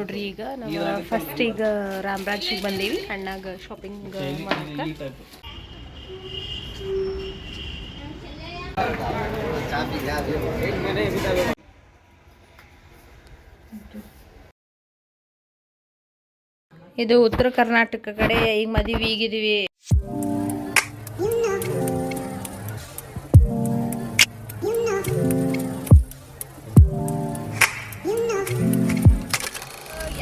ನೋಡ್ರಿ ಈಗ ನಾವು ಫಸ್ಟ್ ಈಗ ರಾಮರಾಜ್ಗೆ ಬಂದೀವಿ ಅಣ್ಣಾಗ ಶಾಪಿಂಗ್ ಮಾಡಕ್ಕೆ. ಇದು ಉತ್ತರ ಕರ್ನಾಟಕ ಕಡೆ ಈಗ ಮದುವೆ ಈಗಿದೀವಿ.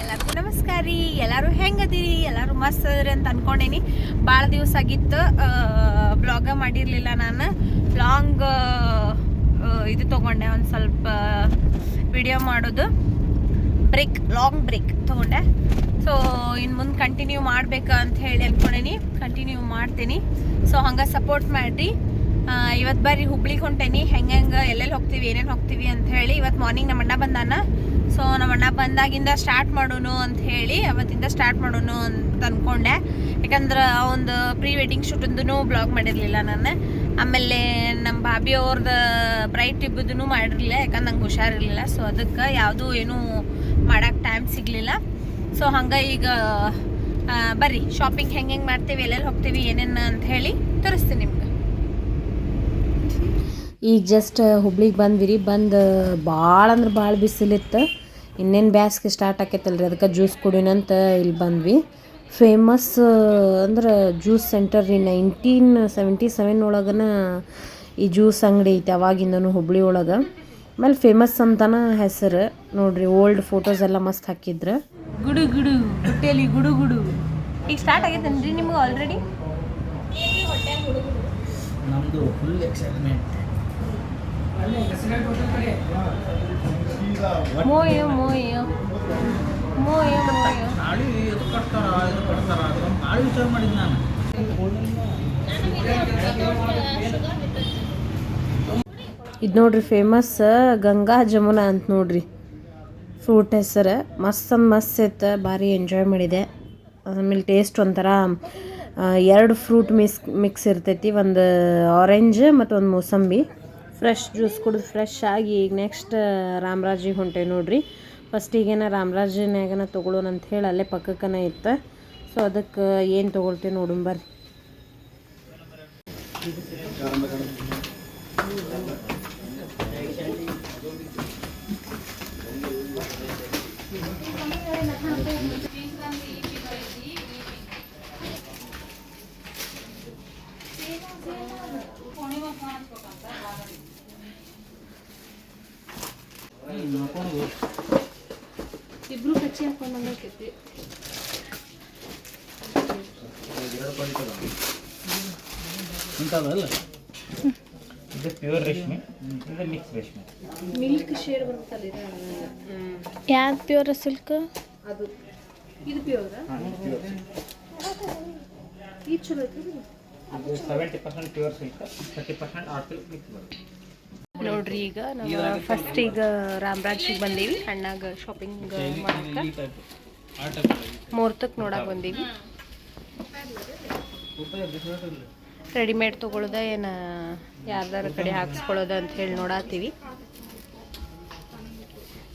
ಎಲ್ಲರಿಗೂ ನಮಸ್ಕಾರ ರೀ. ಎಲ್ಲರೂ ಹೆಂಗದಿರಿ? ಎಲ್ಲರೂ ಮಸ್ತ್ ಅದ್ರಿ ಅಂತ ಅನ್ಕೊಂಡೇನಿ. ಭಾಳ ದಿವಸ ಆಗಿತ್ತು ಬ್ಲಾಗ ಮಾಡಿರಲಿಲ್ಲ. ನಾನು ಲಾಂಗ್ ಇದು ತೊಗೊಂಡೆ, ಒಂದು ಸ್ವಲ್ಪ ವಿಡಿಯೋ ಮಾಡೋದು ಲಾಂಗ್ ಬ್ರೇಕ್ ತೊಗೊಂಡೆ. ಸೊ ಇನ್ನು ಮುಂದೆ ಕಂಟಿನ್ಯೂ ಮಾಡ್ಬೇಕು ಅಂತ ಹೇಳಿ ಅಂದ್ಕೊಂಡೇನಿ. ಕಂಟಿನ್ಯೂ ಮಾಡ್ತೀನಿ. ಸೊ ಹಂಗೆ ಸಪೋರ್ಟ್ ಮಾಡಿರಿ. ಇವತ್ತು ಬರ್ರಿ ಹುಬ್ಳಿಗೆ ಹೊಂಟೇನಿ. ಹೆಂಗೆ ಎಲ್ಲೆಲ್ಲಿ ಹೋಗ್ತೀವಿ, ಏನೇನು ಹೋಗ್ತೀವಿ ಅಂತ ಹೇಳಿ. ಇವತ್ತು ಮಾರ್ನಿಂಗ್ ನಮ್ಮ ಅಣ್ಣ ಬಂದಾನ. ಸೊ ನಮ್ಮ ಅಣ್ಣ ಬಂದಾಗಿಂದ ಸ್ಟಾರ್ಟ್ ಮಾಡೋನು ಅಂತ ಹೇಳಿ ಅವತ್ತಿಂದ ಸ್ಟಾರ್ಟ್ ಮಾಡೋನು ಅಂತ ಅಂದ್ಕೊಂಡೆ. ಯಾಕಂದ್ರೆ ಒಂದು ಪ್ರೀ ವೆಡ್ಡಿಂಗ್ ಶೂಟಿಂದೂ ಬ್ಲಾಗ್ ಮಾಡಿರಲಿಲ್ಲ ನಾನು. ಆಮೇಲೆ ನಮ್ಮ ಭಾಬಿ ಅವ್ರದ್ದು ಬ್ರೈಟ್ ಇಬ್ಬದೂ ಮಾಡಿರಲಿಲ್ಲ, ಯಾಕಂದ್ರೆ ನಂಗೆ ಹುಷಾರಿರಲಿಲ್ಲ. ಸೊ ಅದಕ್ಕೆ ಯಾವುದೂ ಏನೂ ಮಾಡೋಕ್ಕೆ ಟೈಮ್ ಸಿಗಲಿಲ್ಲ. ಸೊ ಹಂಗೆ ಈಗ ಬರ್ರಿ ಶಾಪಿಂಗ್ ಹೆಂಗೆ ಮಾಡ್ತೀವಿ, ಎಲ್ಲೆಲ್ಲಿ ಹೋಗ್ತೀವಿ, ಏನೇನು ಅಂತ ಹೇಳಿ ತೋರಿಸ್ತೀನಿ ನಿಮ್ಗೆ. ಈಗ ಜಸ್ಟ್ ಹುಬ್ಳಿಗೆ ಬಂದ್ವಿ. ಬಂದು ಭಾಳ ಅಂದ್ರೆ ಭಾಳ ಬಿಸಿಲಿತ್ತು. ಇನ್ನೇನು ಬ್ಯಾಸ್ಗೆ ಸ್ಟಾರ್ಟ್ ಆಕೈತಲ್ರಿ, ಅದಕ್ಕೆ ಜ್ಯೂಸ್ ಕುಡಿನಂತ ಇಲ್ಲಿ ಬಂದ್ವಿ. ಫೇಮಸ್ ಅಂದ್ರೆ ಜ್ಯೂಸ್ ಸೆಂಟರ್ ರೀ. 1977 ಒಳಗನ ಈ ಜ್ಯೂಸ್ ಅಂಗಡಿ ಐತೆ, ಅವಾಗಿಂದನು ಹುಬ್ಳಿ ಒಳಗೆ. ಆಮೇಲೆ ಫೇಮಸ್ ಅಂತಾನ ಹೆಸರು ನೋಡ್ರಿ. ಓಲ್ಡ್ ಫೋಟೋಸ್ ಎಲ್ಲ ಮಸ್ತ್ ಹಾಕಿದ್ರು. ಗುಡು ಗುಡು ಹೊಟ್ಟೆಲಿ ಗುಡು ಗುಡು ಈಗ ಸ್ಟಾರ್ಟ್ ಆಗೈತೇನ್ರಿ ನಿಮ್ಗೆ ಆಲ್ರೆಡಿ? ನಮ್ಮದು ಫುಲ್ ಎಕ್ಸೈಟ್ಮೆಂಟ್. ಮೋಯೋ ಮೋಯೋ ಮೋಯೋ ಮೋಯೋ ನಾಳೆ ಇದು ಕೊಡ್ತಾರ ಅದೊಂದು ನಾಳೆ ವಿಚಾರ ಮಾಡಿದ್ದು ನಾನು. ಇದು ನೋಡ್ರಿ ಫೇಮಸ್ ಗಂಗಾ ಜಮುನಾ ಅಂತ ನೋಡ್ರಿ ಫ್ರೂಟ್ ಹೆಸರು. ಮಸ್ತ್ ಇತ್ತು, ಭಾರಿ ಎಂಜಾಯ್ ಮಾಡಿದೆ. ಆಮೇಲೆ ಟೇಸ್ಟ್ ಒಂಥರ 2 ಫ್ರೂಟ್ ಮಿಕ್ಸ್ ಇರ್ತೈತಿ, ಒಂದು ಆರೆಂಜ್ ಮತ್ತು ಒಂದು ಮೋಸಂಬಿ. ಫ್ರೆಶ್ ಜ್ಯೂಸ್ ಕುಡಿದು ಫ್ರೆಶ್ ಆಗಿ ಈಗ ನೆಕ್ಸ್ಟ್ ರಾಮರಾಜಿಗೆ ಹೊಂಟೇವಿ ನೋಡ್ರಿ. ಫಸ್ಟಿಗೇನ ರಾಮರಾಜನಾಗನ ತೊಗೊಳೋಣ ಅಂತ ಹೇಳಿ ಅಲ್ಲೇ ಪಕ್ಕಕ್ಕನ ಇತ್ತು. ಸೊ ಅದಕ್ಕೆ ಏನು ತೊಗೊಳ್ತೇವೆ ನೋಡೋಣ ಬರ್ರಿ. ಇಬ್ರು ಕಚ್ಚಿ ಹಾಕೊಂಡಂಗೈತಿ. ಇಂಥದ್ದಲ್ಲ, ಇದು ಪ್ಯೂರ್ ರೇಷ್ಮೆ, ಇದು ಮಿಕ್ಸ್ ರೇಷ್ಮೆ. ಮಿಲ್ಕ್ ಶೇಡ್ ಬರುತ್ತಲ್ಲ, ಯಾವ್ದು ಪ್ಯೂರ್ ಸಿಲ್ಕ್? ಅದು ಇದು ಪ್ಯೂರ್. ಇದು ಚಲೋ ಐತಿ. ಅದು 70% pure silk, 30% art silk mix ಬರುತ್ತೆ. ನೋಡ್ರಿ ಈಗ ನಾವು ಫಸ್ಟ್ ಈಗ ರಾಮರಾಜ್ಗೆ ಬಂದೀವಿ ಅಣ್ಣಾಗ ಶಾಪಿಂಗ್ ಮಾಡಕ್ಕೆ. ಮುಹೂರ್ತಕ್ಕೆ ನೋಡಕ್ಕೆ ಬಂದೀವಿ. ರೆಡಿಮೇಡ್ ತೊಗೊಳ್ಳೋದ ಏನು ಯಾರ್ದಾರ ಕಡೆ ಹಾಕ್ಸ್ಕೊಳ್ಳೋದ ಅಂತ ಹೇಳಿ ನೋಡತ್ತೀವಿ.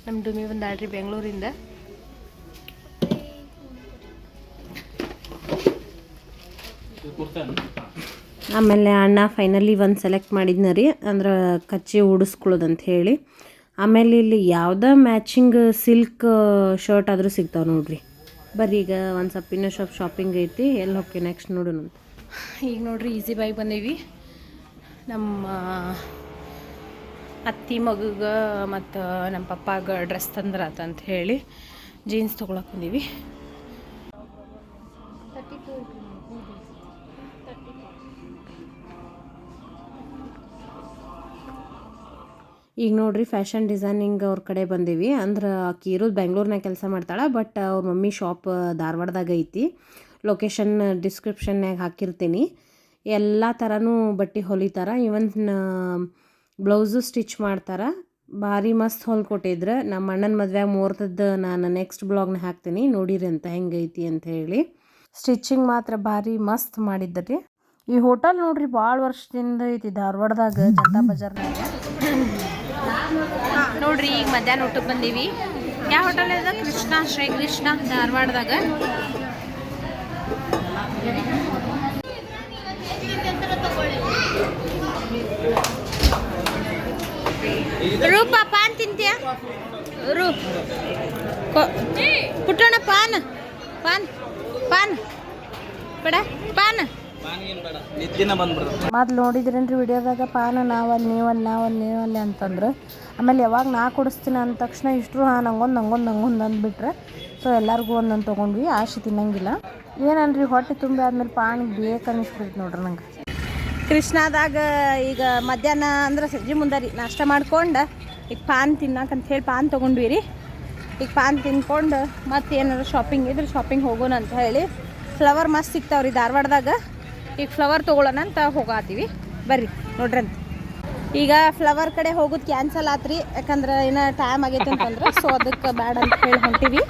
ನಮ್ಮ ಡುಮಿ ಬಂದಾಳ್ರಿ ಬೆಂಗಳೂರಿಂದ. ಆಮೇಲೆ ಅಣ್ಣ ಫೈನಲಿ ಒಂದು ಸೆಲೆಕ್ಟ್ ಮಾಡಿದ್ನ ರೀ, ಅಂದ್ರೆ ಕಚ್ಚಿ ಉಡಿಸ್ಕೊಳ್ಳೋದಂತ ಹೇಳಿ. ಆಮೇಲೆ ಇಲ್ಲಿ ಯಾವುದೇ ಮ್ಯಾಚಿಂಗ್ ಸಿಲ್ಕ್ ಶರ್ಟ್ ಆದರೂ ಸಿಗ್ತಾವೆ ನೋಡ್ರಿ. ಬರ್ರಿ ಈಗ ಒಂದು ಸ್ವಲ್ಪ ಇನ್ನೂ ಶಾಪಿಂಗ್ ಐತಿ, ಎಲ್ಲಿ ಹೋಗ್ತೀವಿ ನೆಕ್ಸ್ಟ್ ನೋಡೋಣ ಅಂತ. ಈಗ ನೋಡ್ರಿ ಈಸಿ ಬೈಗೆ ಬಂದೀವಿ. ನಮ್ಮ ಅತ್ತಿ ಮಗುಗೆ ಮತ್ತು ನಮ್ಮ ಪಪ್ಪಾಗ ಡ್ರೆಸ್ ತಂದ್ರಾತ ಅಂತ ಹೇಳಿ ಜೀನ್ಸ್ ತೊಗೊಳಕ್ಕೆ ಬಂದೀವಿ. ಈಗ ನೋಡ್ರಿ ಫ್ಯಾಷನ್ ಡಿಸೈನಿಂಗ್ ಅವ್ರ ಕಡೆ ಬಂದೀವಿ. ಅಂದ್ರೆ ಆಕಿ ಇರೋದು ಬೆಂಗ್ಳೂರ್ನಾಗ ಕೆಲಸ ಮಾಡ್ತಾಳೆ, ಬಟ್ ಅವ್ರ ಮಮ್ಮಿ ಶಾಪ್ ಧಾರವಾಡದಾಗ ಐತಿ. ಲೊಕೇಶನ್ ಡಿಸ್ಕ್ರಿಪ್ಷನ್ಯಾಗ ಹಾಕಿರ್ತೀನಿ. ಎಲ್ಲ ಥರನೂ ಬಟ್ಟೆ ಹೊಲಿತಾರೆ, ಇವನ್ ಬ್ಲೌಸು ಸ್ಟಿಚ್ ಮಾಡ್ತಾರೆ. ಭಾರಿ ಮಸ್ತ್ ಹೊಲ್ಕೊಟ್ಟಿದ್ರು. ನಮ್ಮ ಅಣ್ಣನ ಮದುವೆಯಾಗ ಮುಹೂರ್ತದ್ದು ನಾನು ನೆಕ್ಸ್ಟ್ ಬ್ಲಾಗ್ನ ಹಾಕ್ತೀನಿ, ನೋಡಿರಿ ಅಂತ ಹೆಂಗೈತಿ ಅಂತ ಹೇಳಿ. ಸ್ಟಿಚಿಂಗ್ ಮಾತ್ರ ಭಾರಿ ಮಸ್ತ್ ಮಾಡಿದ್ರಿ. ಈ ಹೋಟೆಲ್ ನೋಡ್ರಿ ಭಾಳ ವರ್ಷದಿಂದ ಐತಿ ಧಾರವಾಡದಾಗ, ಜನತಾ ಬಜಾರ್ನಾಗ. ನೋಡ್ರಿ ಈಗ ಮಧ್ಯಾಹ್ನ ಊಟಕ್ಕೆ ಬಂದೀವಿ. ಯಾವ ಹೋಟೆಲ್ ಇದೆ? ಕೃಷ್ಣ, ಶ್ರೀ ಕೃಷ್ಣ, ಧಾರವಾಡದಾಗ. ರೂಪ ಪಾನ್ ತಿಂತೀಯ? ಪುಟ್ಟಣ ಪಾನ್ ಪಾನ್ ಪಾನ್ ಬೇಡ ಪಾನ್. ಮೊದ್ಲು ನೋಡಿದ್ರೇನ್ರಿ ವಿಡಿಯೋದಾಗ ಪಾನ ನಾವಲ್ಲಿ ನೀವಲ್ಲಿ ಅಂತಂದ್ರೆ ಆಮೇಲೆ ಯಾವಾಗ ನಾ ಕೊಡಿಸ್ತೀನಿ ಅಂದ ತಕ್ಷಣ ಇಷ್ಟರು ನಂಗೊಂದು ಅಂದ್ಬಿಟ್ರೆ ಸೊ ಎಲ್ಲರಿಗೂ ಒಂದೊಂದು ತೊಗೊಂಡ್ವಿ. ಆಶೆ ತಿನ್ನಂಗಿಲ್ಲ ಏನನ್ರಿ, ಹೊಟ್ಟೆ ತುಂಬಿ ಆದ್ಮೇಲೆ ಪಾನಿಗೆ ಬೇಕನ್ನಿಸ್ಬಿಡ್ತು ನೋಡ್ರಿ ನಂಗೆ. ಕೃಷ್ಣದಾಗ ಈಗ ಮಧ್ಯಾಹ್ನ ಅಂದ್ರೆ ಸಂಜೆ ಮುಂದೆ ರೀ ನಾಷ್ಟ ಮಾಡ್ಕೊಂಡು ಈಗ ಪಾನ್ ತಿನ್ನಕಂತ ಹೇಳಿ ಪಾನ್ ತೊಗೊಂಡ್ವಿ ರೀ. ಈಗ ಪಾನ್ ತಿನ್ಕೊಂಡು ಮತ್ತೆ ಏನಾದ್ರು ಶಾಪಿಂಗ್ ಇದ್ರೆ ಶಾಪಿಂಗ್ ಹೋಗೋಣ ಅಂತ ಹೇಳಿ. ಫ್ಲವರ್ ಮಸ್ತ್ ಸಿಗ್ತಾವ್ರಿ ಧಾರವಾಡದಾಗ. ಈಗ ಫ್ಲವರ್ ತೊಗೊಳ್ಳೋಣ ಅಂತ ಹೋಗಾತೀವಿ, ಬರ್ರಿ ನೋಡ್ರಂತ. ಈಗ ಫ್ಲವರ್ ಕಡೆ ಹೋಗೋದು ಕ್ಯಾನ್ಸಲ್ ಆತ್ರಿ, ಯಾಕಂದ್ರೆ ಏನೋ ಟೈಮ್ ಆಗೈತೆ ಅಂತಂದ್ರೆ ಸೊ ಅದಕ್ಕೆ ಬ್ಯಾಡ ಅಂತ ಹೇಳಿ ಹೊಂಟೀವಿ.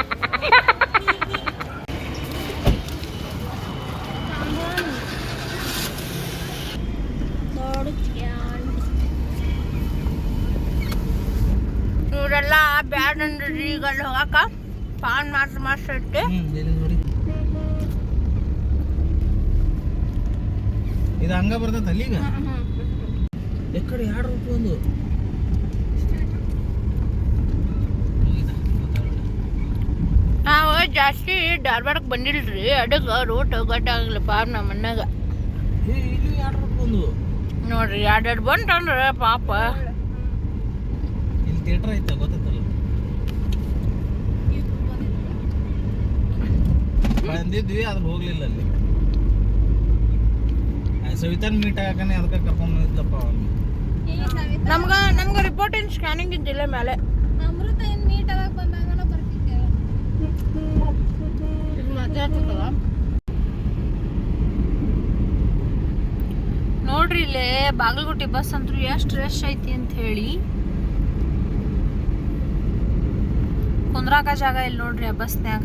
ಇವರೆಲ್ಲ ಬ್ಯಾಡ್ ಅಂದ್ರಿ ಈಗ ಅಲ್ಲಿ ಹೋಗಾಕ. ಪಾನ್ ಮಸ್ತ್ ಐತಿ. ಇದು ಹಂಗ ಬರ್ತೈತೆ ಅಲ್ಲಿಗ ಎಕಡೆ 2 ರೂಪಾಯಿ ಒಂದು. ನಾವು ಜಾಸ್ತಿ ಧಾರವಾಡಕ್ಕೆ ಬಂದಿಲ್ರಿ, ಅದಕ್ಕೆ ರೂಟ್ ಗೊತ್ತಾಗಲಿಲ್ಲಪ್ಪ ನಮ್ಮ ಮನ್ಯಾಗ. ಇಲ್ಲಿ 2 ರೂಪಾಯಿ ಒಂದು ನೋಡ್ರಿ 2 ಬಂತಂದ್ರೆ ಪಾಪ. ಇಲ್ಲಿ ಥಿಯೇಟರ್ ಐತೆ ಗೊತ್ತೈತಲ್ಲ, ಬಂದಿದ್ವಿ ಆದ್ರೆ ಹೋಗ್ಲಿಲ್ಲ ಅಲ್ಲಿ. ಸವಿತಾನ್ ಮೀಟ್ ಆಗಕನೆ ಅದಕ್ಕೆ ಕರ್ಕೊಂಡ್ ಬಂದಿದ್ದಪ್ಪ. ನಮ್ಗೆ ರಿಪೋರ್ಟ್ ಏನು ಸ್ಕ್ಯಾನಿಂಗ್ ಇದ್ದಿಲ್ಲ ಮೇಲೆ. ಅಮೃತ ಏನು ಮೀಟ್ ಆಗ ಬಂದಾಗ ಬರ್ತಿದ್ದೆ. ನೋಡ್ರಿ ಇಲ್ಲೇ ಬಾಗಲಕೋಟೆ ಬಸ್ ಅಂತೂ ಎಷ್ಟು ರಶ್ ಐತಿ ಅಂತ ಹೇಳಿ. ಕುಂದ್ರಾಕ ಜಾಗ ಇಲ್ಲಿ ನೋಡ್ರಿ ಆ ಬಸ್ನ್ಯಾಗ.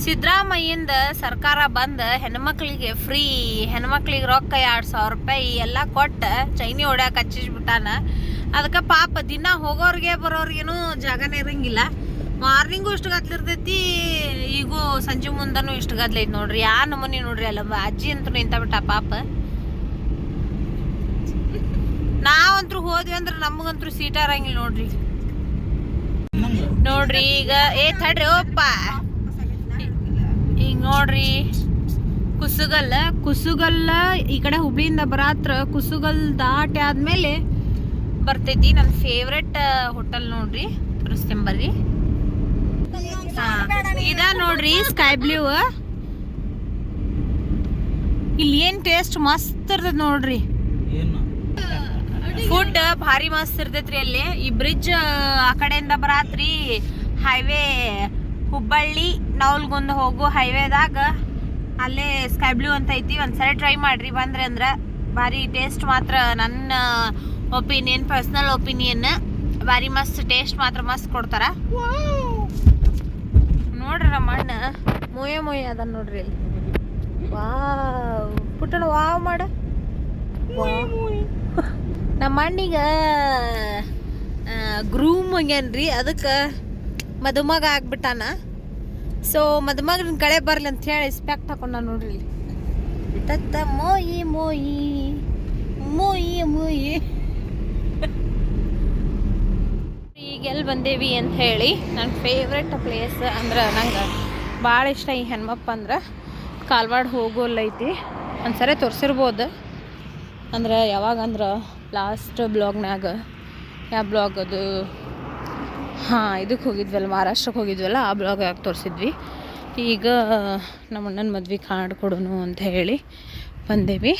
ಸಿದ್ದರಾಮಯ್ಯಿಂದ ಸರ್ಕಾರ ಬಂದ ಹೆಣ್ಮಕ್ಳಿಗೆ ಫ್ರೀ, ಹೆಣ್ಮಕ್ಳಿಗೆ ರೊಕ್ಕ 2,000 ರೂಪಾಯಿ ಎಲ್ಲ ಕೊಟ್ಟು ಚೈನಿ ಹೊಡ್ಯಾಕ ಹಚ್ಚಿಸ್ಬಿಟ್ಟಾನ. ಅದಕ್ಕೆ ಪಾಪ ದಿನ ಹೋಗೋರಿಗೆ ಬರೋರ್ಗೇನು ಜಾಗನೇ ಇರಂಗಿಲ್ಲ. ಮಾರ್ನಿಂಗು ಇಷ್ಟು ಗದ್ಲಿರ್ತೈತಿ, ಈಗೂ ಸಂಜೆ ಮುಂದನೂ ಇಷ್ಟು ಗದ್ಲೈತಿ ನೋಡ್ರಿ. ಯಾ ನಮೂನಿ ನೋಡ್ರಿ ಅಲ್ಲ ಅಜ್ಜಿ ಅಂತೂ ನಿಂತ ಬಿಟ್ಟ ಪಾಪ. ನಾವಂತೂ ಹೋದ್ವಿ ಅಂದ್ರೆ ನಮಗಂತೂ ಸೀಟ ಇರಂಗಿಲ್ಲ ನೋಡ್ರಿ. ನೋಡ್ರಿ ಈಗ ತಡ್ರಿ ಓಪ್ಪ, ಈಗ ನೋಡ್ರಿ ಕುಸುಗಲ್ಲ ಈ ಕಡೆ ಹುಬ್ಳಿಯಿಂದ ಬರಾತ್ರ ಕುಸುಗಲ್ ದಾಟಿ ಆದ್ಮೇಲೆ ಬರ್ತೈತಿ ನನ್ನ ಫೇವ್ರೆಟ್ ಹೋಟೆಲ್. ನೋಡ್ರಿ ತೋರಿಸ್ತೇನೆ ಬರ್ರಿ. ಇದ ನೋಡ್ರಿ ಸ್ಕೈ ಬ್ಲೂ. ಇಲ್ಲಿ ಏನ್ ಟೇಸ್ಟ್ ಮಸ್ತ್ ಇರ್ತದ ನೋಡ್ರಿ. ಫುಡ್ ಭಾರಿ ಮಸ್ತ್ ಇರ್ತೈತ್ರಿ ಅಲ್ಲಿ. ಈ ಬ್ರಿಡ್ಜ್ ಆ ಕಡೆಯಿಂದ ಬರಾತ್ರಿ ಹೈವೇ ಹುಬ್ಬಳ್ಳಿ ನವಲ್ಗುಂದ ಹೋಗೋ ಹೈವೇದಾಗ ಅಲ್ಲೇ ಸ್ಕೈ ಬ್ಲೂ ಅಂತ ಐತಿ. ಒಂದ್ಸರಿ ಟ್ರೈ ಮಾಡ್ರಿ ಬಂದ್ರೆ ಅಂದ್ರೆ ಭಾರಿ ಟೇಸ್ಟ್ ಮಾತ್ರ. ನನ್ನ ಒಪಿನಿಯನ್, ಪರ್ಸನಲ್ ಒಪಿನಿಯನ್, ಭಾರಿ ಮಸ್ತ್ ಟೇಸ್ಟ್ ಮಾತ್ರ ಮಸ್ತ್ ಕೊಡ್ತಾರ. ನೋಡ್ರಿ ನಮ್ಮ ಅಣ್ಣ ಮೊಯೆ ಅದ ನೋಡ್ರಿ ಅಲ್ಲಿ. ವಾವ್ ಪುಟ್ಟಣ ವಾವ್ ಮಾಡ. ನಮ್ಮ ಅಣ್ಣಿಗ ಗ್ರೂಮ್ ಆಗ್ಯಾನ್ರಿ, ಅದಕ್ಕೆ ಮದುಮಗ ಆಗ್ಬಿಟ್ಟಾನ. ಸೊ ಮದುಮಗನ ಕಳೆ ಬರ್ಲಿ ಅಂತ ಹೇಳಿ ಸ್ಪೆಕ್ಟ್ ಹಾಕೊಂಡ ನೋಡ್ರಿ. ತತ್ತ ಮೋಯಿ ಮೋಯಿ ಮೋಯಿ ಮೋಯಿ. ಈಗ ಎಲ್ಲಿ ಬಂದೇವಿ ಅಂತ ಹೇಳಿ, ನನ್ನ ಫೇವ್ರೆಟ್ ಪ್ಲೇಸ್ ಅಂದ್ರೆ ನಂಗೆ ಭಾಳ ಇಷ್ಟ ಈ ಹೆಣ್ಮಪ್ಪ ಅಂದ್ರೆ ಕಾಲ್ವಾಡ ಹೋಗೋಲ್ಲೈತಿ. ಒಂದ್ಸರಿ ತೋರಿಸಿರ್ಬೋದು ಅಂದ್ರೆ ಯಾವಾಗಂದ್ರೆ ಲಾಸ್ಟ್ ಬ್ಲಾಗ್ನಾಗ, ಯಾವ ಬ್ಲಾಗ್ ಅದು, ಹಾಂ ಇದಕ್ಕೆ ಹೋಗಿದ್ವಲ್ಲ, ಮಹಾರಾಷ್ಟ್ರಕ್ಕೆ ಹೋಗಿದ್ವಲ್ಲ, ಆ ಬ್ಲಾಗ್ ಯಾಕೆ ತೋರಿಸಿದ್ವಿ. ಈಗ ನಮ್ಮ ಅಣ್ಣನ ಮದ್ವೆ ಕಾರ್ಡ್ ಕೊಡೋನು ಅಂತ ಹೇಳಿ ಬಂದೇವಿ.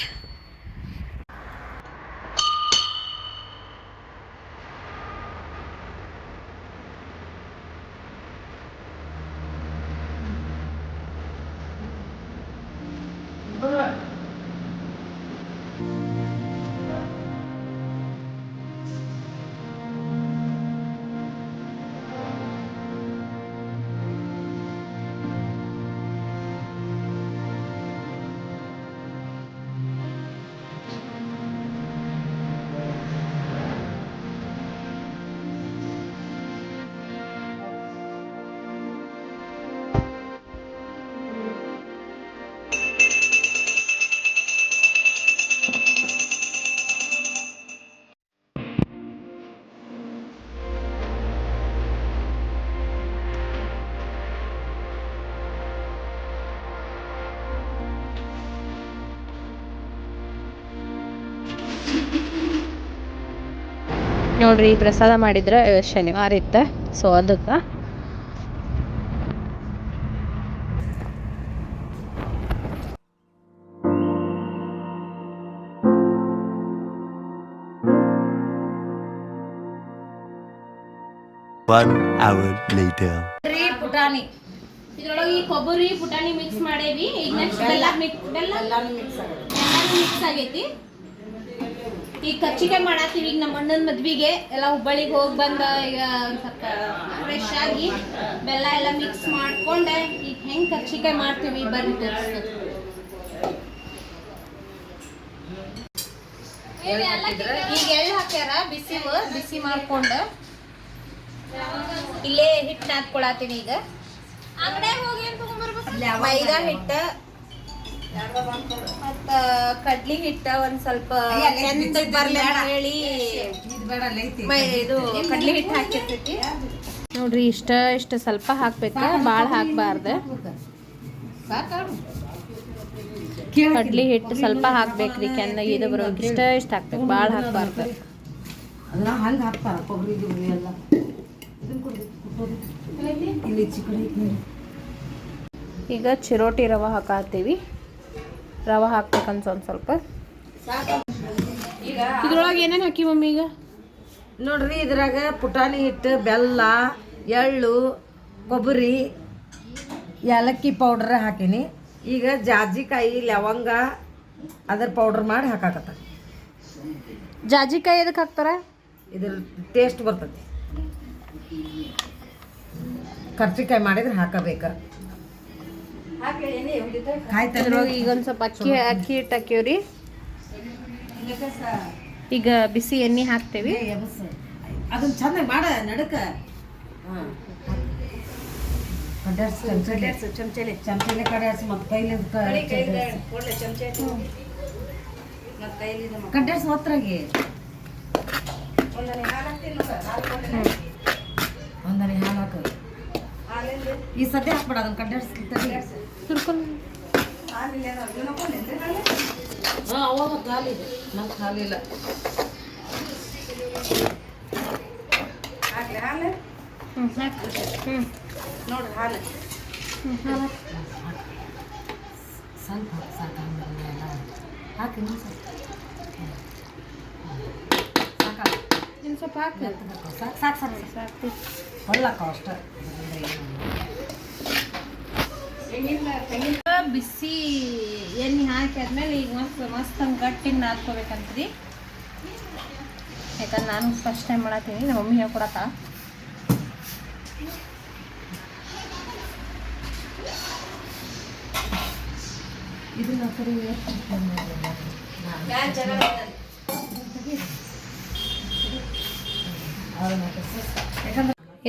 ನೋಡ್ರಿ ಪ್ರಸಾದ ಮಾಡಿದ್ರೆ ಶನಿವಾರ ಇತ್ತು, ಸೊ ಅದಕ್ಕೆ One hour later. ಪುಟಾಣಿ ಇದ್ರೊಳಗೆ ಈ ಕೊಬ್ಬರಿ ಪುಟಾಣಿ ಮಿಕ್ಸ್ ಮಾಡೇವಿ. ಈಗ ನೆಕ್ಸ್ಟ್ ಬೆಲ್ಲ ಮಿಕ್ಸ್ ಆಗೈತಿ. ಈಗ ಕಚ್ಚಿಕಾಯಿ ಮಾಡತ್ತೀವಿ. ಈಗ ನಮ್ಮ ಅಣ್ಣನ ಮದ್ವಿಗೆ ಎಲ್ಲ ಹುಬ್ಬಳ್ಳಿಗೆ ಹೋಗಿ ಬಂದ ಈಗ ಸ್ವಲ್ಪ ಫ್ರೆಶ್ ಆಗಿ ಬೆಲ್ಲ ಎಲ್ಲ ಮಿಕ್ಸ್ ಮಾಡ್ಕೊಂಡೆ ಈಗ ಹೆಂಗ್ ಕಚ್ಚಿಕಾಯಿ ಮಾಡ್ತೀವಿ ಬರ್ರಿ ತೋರಿಸ್ತೀನಿ. ಈಗ ಎಳ್ಳು ಹಾಕ್ಯಾರ, ಬಿಸಿ ಮಾಡ್ಕೊಂಡು ಇಲ್ಲೇ ಹಿಟ್ಟು ಹಾಕ್ಕೊಳತ್ತೀನಿ. ಈಗ ಮೈದಾ ಹಿಟ್ಟ ಮತ್ತ ಕಡ್ಲಿ ಹಿಟ್ಟ ಒಂದ್ ಸ್ವಲ್ಪ ಬರ್ಲಿ ಹೇಳಿ ಇದು ಕಡ್ಲಿ ಹಿಟ್ಟು ಹಾಕಿರ್ತೈತಿ ನೋಡ್ರಿ. ಇಷ್ಟ ಸ್ವಲ್ಪ ಹಾಕ್ಬೇಕ, ಭಾಳ ಹಾಕ್ಬಾರ್ದು. ಕಡ್ಲಿ ಹಿಟ್ಟು ಸ್ವಲ್ಪ ಹಾಕ್ಬೇಕ್ರಿ, ಕೆಂದಾಗಿ ಇದು ಬರೋ ಇಷ್ಟ ಹಾಕ್ಬೇಕು, ಭಾಳ ಹಾಕ್ಬಾರ್ದು. ಈಗ ಚಿರೋಟಿ ರವೆ ಹಾಕತ್ತೀವಿ. ರವೆ ಹಾಕ್ಬೇಕಂತ ಒಂದು ಸ್ವಲ್ಪ. ಇದ್ರೊಳಗೆ ಏನೇನು ಹಾಕಿ ಮಮ್ಮಿ? ಈಗ ನೋಡ್ರಿ, ಇದ್ರಾಗ ಪುಟಾಣಿ ಹಿಟ್ಟು, ಬೆಲ್ಲ, ಎಳ್ಳು, ಕೊಬ್ಬರಿ, ಏಲಕ್ಕಿ ಪೌಡ್ರ್ ಹಾಕೀನಿ. ಈಗ ಜಾಜಿಕಾಯಿ, ಲವಂಗ ಅದ್ರ ಪೌಡ್ರ್ ಮಾಡಿ ಹಾಕಾಕತ್ತ. ಜಾಜಿಕಾಯಿ ಎದಕ್ಕೆ ಹಾಕ್ತಾರ? ಇದ್ರ ಟೇಸ್ಟ್ ಬರ್ತೈತಿ. ಕರ್ಚಿಕಾಯಿ ಮಾಡಿದ್ರೆ ಹಾಕಬೇಕ. ಈಗ ಒಂದು ಸ್ವಲ್ಪ ಅಕ್ಕಿ ಹಿಟ್ಟು ಹಾಕೀವ್ರಿ. ಈಗ ಬಿಸಿ ಎಣ್ಣೆ ಹಾಕ್ತೇವಿ. ಅದನ್ನ ಚೆನ್ನಾಗಿ ಮಾಡ ನಡಕ ಚಮಚಲೆ ಕಡ್ಯಾಡ್ಸಿ ಮತ್ತು ಕೈಲಿ ಕಡ್ಯಾಡ್ಸಿ ಹೊತ್ರಾಗಿ ಒಂದನೇ ಹಾಲು ಹಾಕ. ಈ ಸದ್ಯ ಹಾಕ್ಬೇಡ, ಅದನ್ನ ಕಡ್ಯಾಡ್ಸ್ತಾರೆ. ಅವಾಗ ಖಾಲಿದೆ, ನಮ್ಗೆ ಖಾಲಿ ಇಲ್ಲ. ನೋಡ್ರಿ ಹಾಲು ಸ್ವಲ್ಪ ಸಾಕು, ಹಾಕಿ ಇನ್ನು ಸ್ವಲ್ಪ ಹಾಕಿ. ಸಾಕು ಹೊಳ್ಳಕ್ಕ ಅಷ್ಟೇ. ಬಿಸಿ ಎಣ್ಣೆ ಹಾಕಿ ಆದ್ಮೇಲೆ ಈಗ ಮಸ್ತ್ ಹಂಗೆ ಗಟ್ಟಿಗೆ ನಾದ್ಕೋಬೇಕಂತ್ರಿ. ಯಾಕಂದ್ರೆ ನಾನು ಫಸ್ಟ್ ಟೈಮ್ ಮಾಡತ್ತೀನಿ, ನಮ್ಮ ಮಮ್ಮಿ ಹೇಳ್ಕೊಡತ್ತ.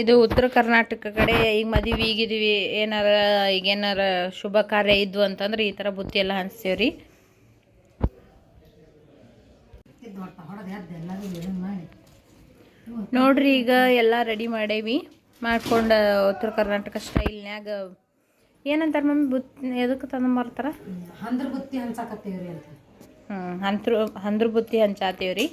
ಇದು ಉತ್ತರ ಕರ್ನಾಟಕ ಕಡೆ ಈಗ ಮದುವೆ ಈಗಿದೀವಿ, ಏನಾರ ಶುಭ ಕಾರ್ಯ ಇದ್ವು ಅಂತಂದ್ರೆ ಈ ಥರ ಬುತ್ತಿ ಎಲ್ಲ ಹಂಚ್ತೀವ್ರಿ. ನೋಡ್ರಿ, ಈಗ ಎಲ್ಲ ರೆಡಿ ಮಾಡೇವಿ. ಮಾಡ್ಕೊಂಡು ಉತ್ತರ ಕರ್ನಾಟಕ ಸ್ಟೈಲ್ನ್ಯಾಗ ಏನಂತಾರೆ ಮಮ್ಮಿ, ಎದಕ್ಕೆ ತಂದು ಹಂದ್ರ ಬುತ್ತಿ ಹಂಚಾಕತ್ತೀವ್ರಿ ಅಂತ. ಹಂದ್ರ ಬುತ್ತಿ ಹಂಚಾತೀವ್ರಿ.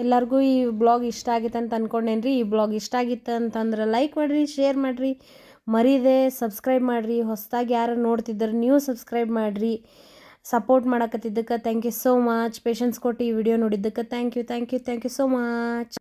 ಎಲ್ಲರಿಗೂ ಈ ಬ್ಲಾಗ್ ಇಷ್ಟ ಆಗಿತ್ತು ಅಂತ ಅಂದ್ಕೊಂಡೇನ್ರಿ. ಈ ಬ್ಲಾಗ್ ಇಷ್ಟ ಆಗಿತ್ತು ಅಂತಂದ್ರೆ ಲೈಕ್ ಮಾಡಿರಿ, ಶೇರ್ ಮಾಡಿರಿ, ಮರೀದೆ ಸಬ್ಸ್ಕ್ರೈಬ್ ಮಾಡಿರಿ. ಹೊಸದಾಗಿ ಯಾರು ನೋಡ್ತಿದ್ದಾರೆ ನೀವು ಸಬ್ಸ್ಕ್ರೈಬ್ ಮಾಡಿರಿ. ಸಪೋರ್ಟ್ ಮಾಡಕತ್ತಿದ್ದಕ್ಕೆ thank you so much. Patience ಕೊಟ್ಟು ಈ ವಿಡಿಯೋ ನೋಡಿದ್ದಕ್ಕೆ ಥ್ಯಾಂಕ್ ಯು ಸೋ ಮಚ್.